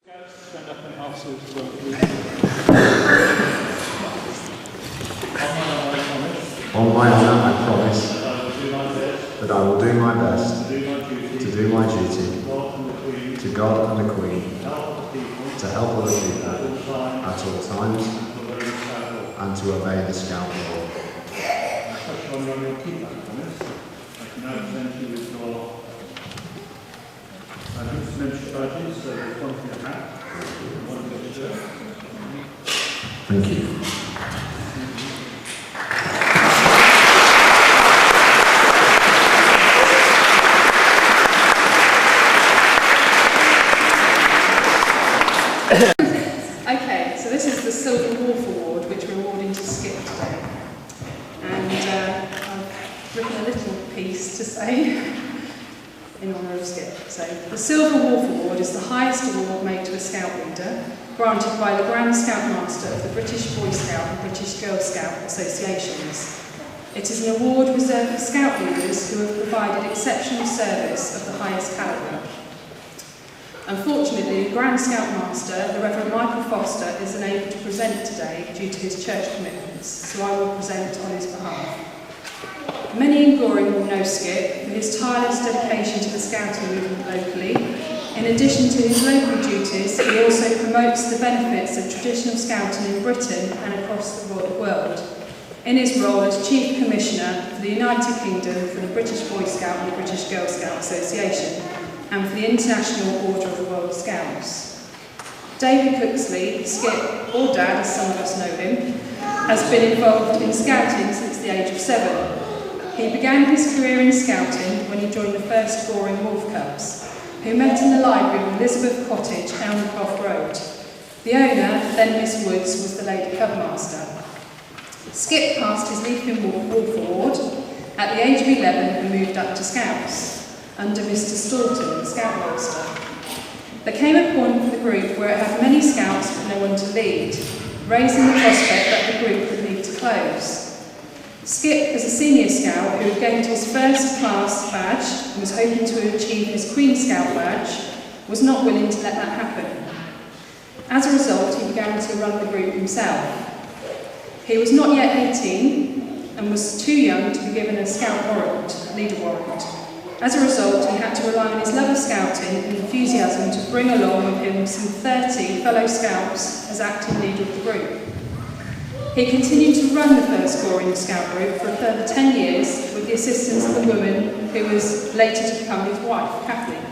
Stand up and ask you to On my honour, I promise that I will do my best to do my duty to God and the Queen, to help other people at all times, and to obey the Scout law. I can now present you with your membership badges, so there's one for your hat, one for your shirt. Thank you. Okay, so this is the Silver Wolf Award, which we're awarding to Skip today. And I've written a little piece to say in honour of Skip. So, the Silver Wolf Award is the highest award made to a Scout leader, granted by the Grand Scout Master of the British Boy Scout and British Girl Scout Associations. It is an award reserved for Scout leaders who have provided exceptional service of the highest calibre. Unfortunately, the Grand Scout Master, the Reverend Michael Foster, is unable to present today due to his church commitments, so I will present on his behalf. Many in Goring will know Skip for his tireless dedication to the Scouting movement locally. In addition to his local duties, he also promotes the benefits of traditional Scouting in Britain and across the world, in his role as Chief Commissioner for the United Kingdom for the British Boy Scout and the British Girl Scout Association, and for the International Order of the World Scouts. David Cooksley, Skip, or Dad as some of us know him, has been involved in Scouting since the age of 7. He began his career in Scouting when he joined the first Goring Wolf Cubs, who met in the library of Elizabeth Cottage, Elmcroft Road. The owner, then Miss Woods, was the Lady Cub Master. Skip passed his Leaping Wolf Award at the age of 11 and moved up to Scouts under Mr. Staunton, the Scoutmaster. There came a point for the group where it had many Scouts but no one to lead, raising the prospect that the group would need to close. Skip, as a senior Scout who had gained his first class badge and was hoping to achieve his Queen Scout badge, was not willing to let that happen. As a result, he began to run the group himself. He was not yet 18 and was too young to be given a Scout warrant, leader warrant. As a result, he had to rely on his love of Scouting and enthusiasm to bring along with him some 30 fellow Scouts as acting leader of the group. He continued to run the first Goring Scout group for a further 10 years with the assistance of the woman who was later to become his wife, Kathleen.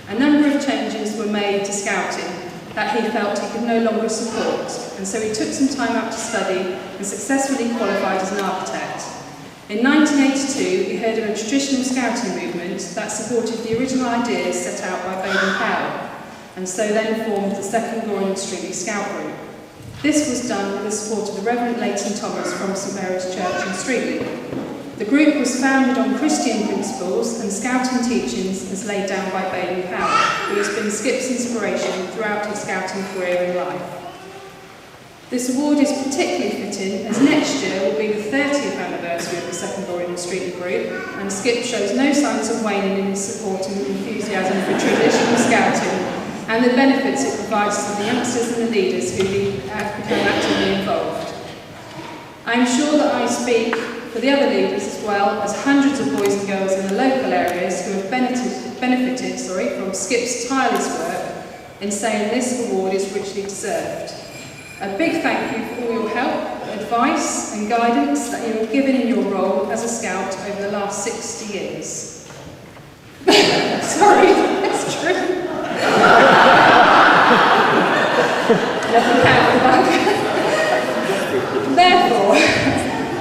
A number of changes were made to Scouting that he felt he could no longer support, and so he took some time out to study and successfully qualified as an architect. In 1982, he heard of a traditional Scouting movement that supported the original ideas set out by Baden Powell, and so then formed the second Goring and Streatley Scout Group. This was done with the support of the Reverend Leighton Thomas from St Mary's Church in Streatley. The group was founded on Christian principles and Scouting teachings as laid down by Baden Powell, who has been Skip's inspiration throughout his Scouting career and life. This award is particularly fitting as next year will be the 30th anniversary of the second Goring and Streatley group, and Skip shows no signs of waning in his support and enthusiasm for traditional Scouting and the benefits it provides to the youngsters and the leaders who have become actively involved. I am sure that I speak for the other leaders as well as hundreds of boys and girls in the local areas who have benefited from Skip's tireless work in saying this award is richly deserved. A big thank you for all your help, advice and guidance that you have given in your role as a Scout over the last 60 years. Sorry, it's true. Therefore,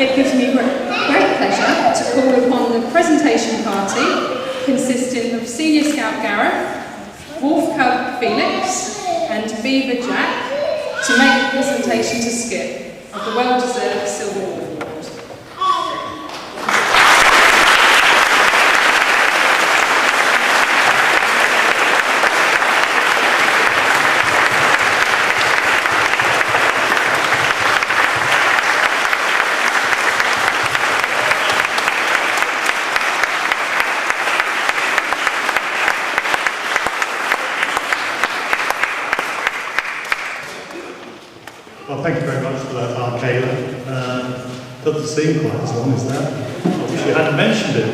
it gives me great pleasure to call upon the presentation party consisting of Senior Scout Gareth, Wolf Cub Felix and Beaver Jack to make the presentation to Skip of the well-deserved Silver Wolf Award. Well, thank you very much for that, Kayla. Doesn't seem quite as long as that. I wish you hadn't mentioned it.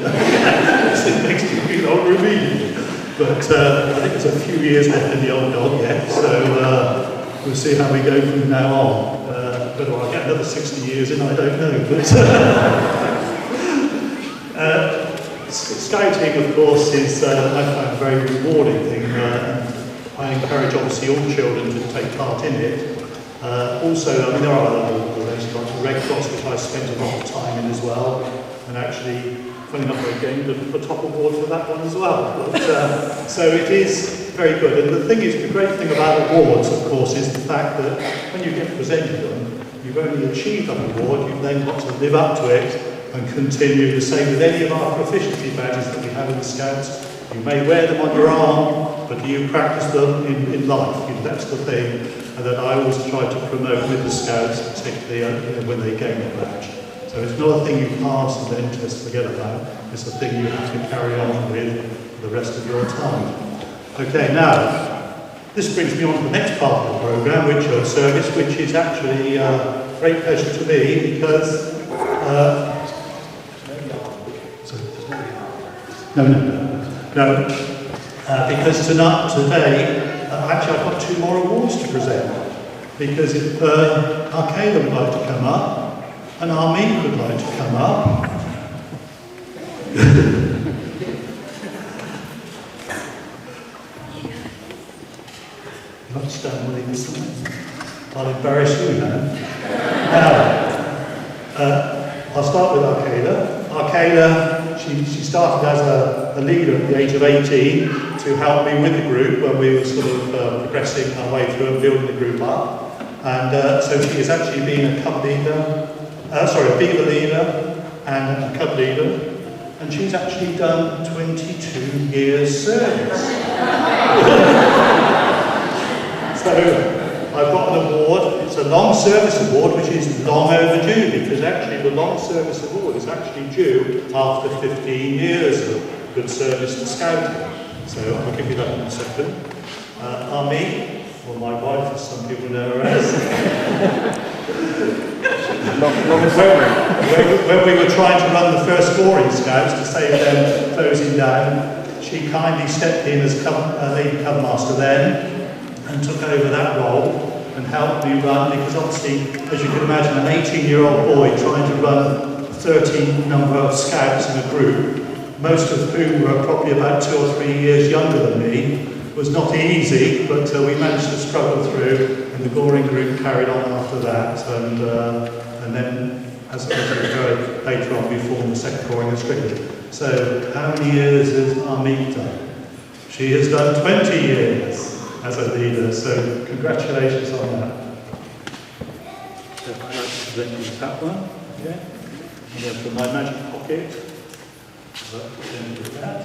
It makes me feel older immediately. But I think there's a few years left in the old dog yet, so we'll see how we go from now on. Whether I'll get another 60 years in, I don't know. But scouting, of course, is I find a very rewarding thing. I encourage, obviously, all children to take part in it. Also, I mean, there are other organisations like the Red Cross, which I spend a lot of time in as well, and actually, funny enough, I gained the top award for that one as well. But, so it is very good. And the thing is, the great thing about awards, of course, is the fact that when you get presented them, you've only achieved that award, you've then got to live up to it and continue the same with any of our proficiency badges that we have in the Scouts. You may wear them on your arm, but do you practice them in life? That's the thing that I always try to promote with the Scouts, particularly when they gain a badge. So it's not a thing you pass and then just forget about. It's a thing you have to carry on with for the rest of your time. Okay, now, this brings me on to the next part of the programme, which is service, which is actually a great pleasure to me because... because today, actually I've got 2 more awards to present. Because if Kayla would like to come up, and Armin would like to come up. You have to stand with me. I'll embarrass you now. I'll start with Arcada. Arcada, she started as a leader at the age of 18 to help me with the group when we were sort of progressing our way through and building the group up. And so she has actually been a cub leader, a beaver leader and a cub leader. And she's actually done 22 years service. So I've got an award. It's a long service award, which is long overdue, because actually the long service award is actually due after 15 years of good service to Scouting. So I'll give you that in a second. Army, or my wife, as some people know her as. When we were trying to run the first 4 in Scouts to save them closing down, she kindly stepped in as Lady Cub Master then, and took over that role and helped me run, because obviously, as you can imagine, an 18-year-old boy trying to run 30 number of Scouts in a group, most of whom were probably about 2 or 3 years younger than me, was not easy, but we managed to struggle through, and the Goring group carried on after that, and then, as we heard later on, we formed the second Goring and Strickland. So, how many years has Armine done? She has done 20 years as a leader, so congratulations on that. So I'd like to present you that one, okay? And then for my magic pocket, I'll put in with that.